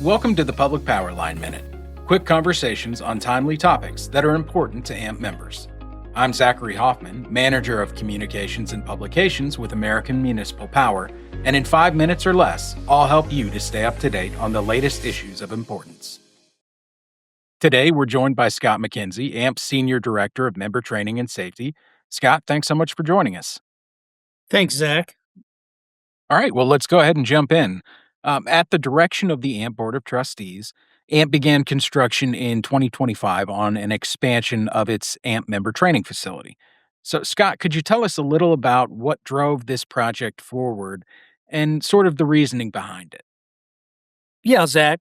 Welcome to the Public Power Line Minute, quick conversations on timely topics that are important to AMP members. I'm Zachary Hoffman, Manager of Communications and Publications with American Municipal Power, and in 5 minutes or less, I'll help you to stay up to date on the latest issues of importance. Today, we're joined by Scott McKenzie, AMP's Senior Director of Member Training and Safety. Scott, thanks so much for joining us. Thanks, Zach. All right, well, let's go ahead and jump in. At the direction of the AMP Board of Trustees, AMP began construction in 2025 on an expansion of its AMP member training facility. So, Scott, could you tell us a little about what drove this project forward and sort of the reasoning behind it? Yeah, Zach.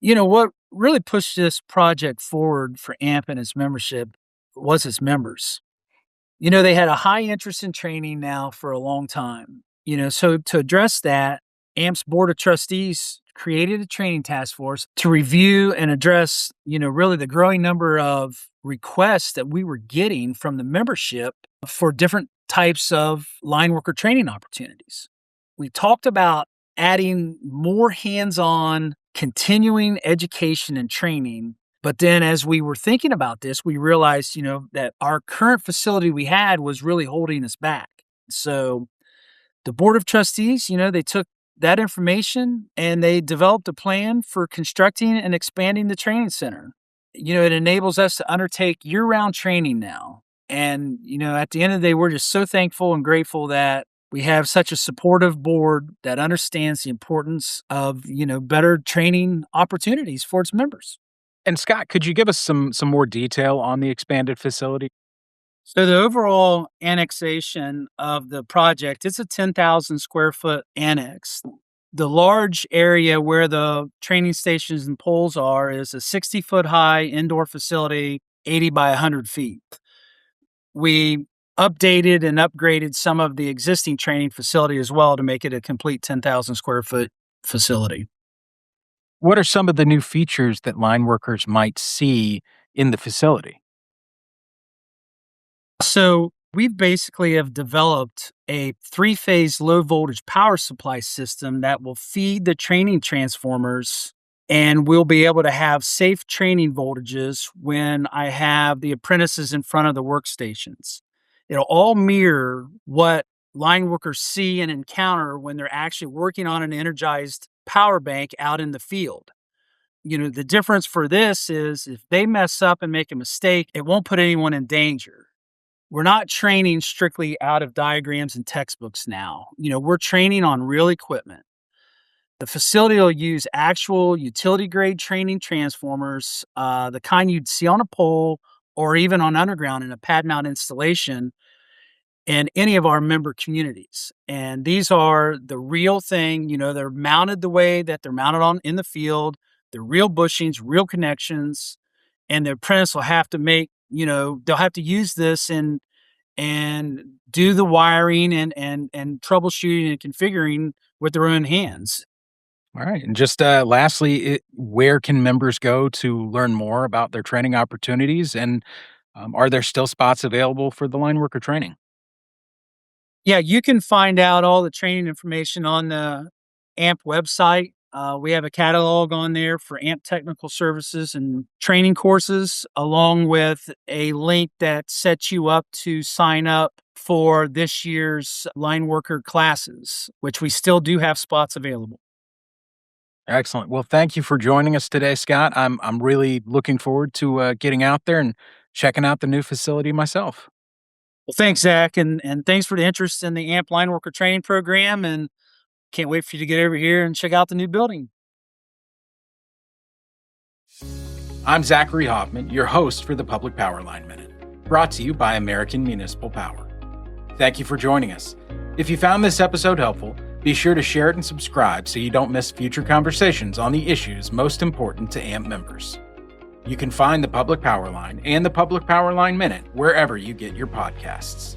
What really pushed this project forward for AMP and its membership was its members. They had a high interest in training now for a long time. So to address that, AMP's Board of Trustees created a training task force to review and address, really the growing number of requests that we were getting from the membership for different types of line worker training opportunities. We talked about adding more hands-on continuing education and training. But then as we were thinking about this, we realized, that our current facility we had was really holding us back. So the Board of Trustees, they took that information and they developed a plan for constructing and expanding the training center. It enables us to undertake year-round training now. And, at the end of the day, we're just so thankful and grateful that we have such a supportive board that understands the importance of, better training opportunities for its members. And Scott, could you give us some more detail on the expanded facility? So the overall annexation of the project, it's a 10,000 square foot annex. The large area where the training stations and poles are is a 60-foot high indoor facility, 80 by 100 feet. We updated and upgraded some of the existing training facility as well to make it a complete 10,000 square foot facility. What are some of the new features that line workers might see in the facility? So we basically have developed a 3-phase low voltage power supply system that will feed the training transformers, and we'll be able to have safe training voltages when I have the apprentices in front of the workstations. It'll all mirror what line workers see and encounter when they're actually working on an energized power bank out in the field. The difference for this is if they mess up and make a mistake, it won't put anyone in danger. We're not training strictly out of diagrams and textbooks now. We're training on real equipment. The facility will use actual utility-grade training transformers, the kind you'd see on a pole or even on underground in a pad mount installation in any of our member communities. And these are the real thing. They're mounted the way that they're mounted on in the field. They're real bushings, real connections, and the apprentice will have to make, they'll have to use this and do the wiring and troubleshooting and configuring with their own hands. All right. And just lastly, where can members go to learn more about their training opportunities? And are there still spots available for the line worker training? Yeah, you can find out all the training information on the AMP website. We have a catalog on there for AMP technical services and training courses, along with a link that sets you up to sign up for this year's line worker classes, which we still do have spots available. Excellent. Well, thank you for joining us today, Scott. I'm really looking forward to getting out there and checking out the new facility myself. Well, thanks, Zach, and thanks for the interest in the AMP line worker training program, and can't wait for you to get over here and check out the new building. I'm Zachary Hoffman, your host for the Public Power Line Minute, brought to you by American Municipal Power. Thank you for joining us. If you found this episode helpful, be sure to share it and subscribe so you don't miss future conversations on the issues most important to AMP members. You can find the Public Power Line and the Public Power Line Minute wherever you get your podcasts.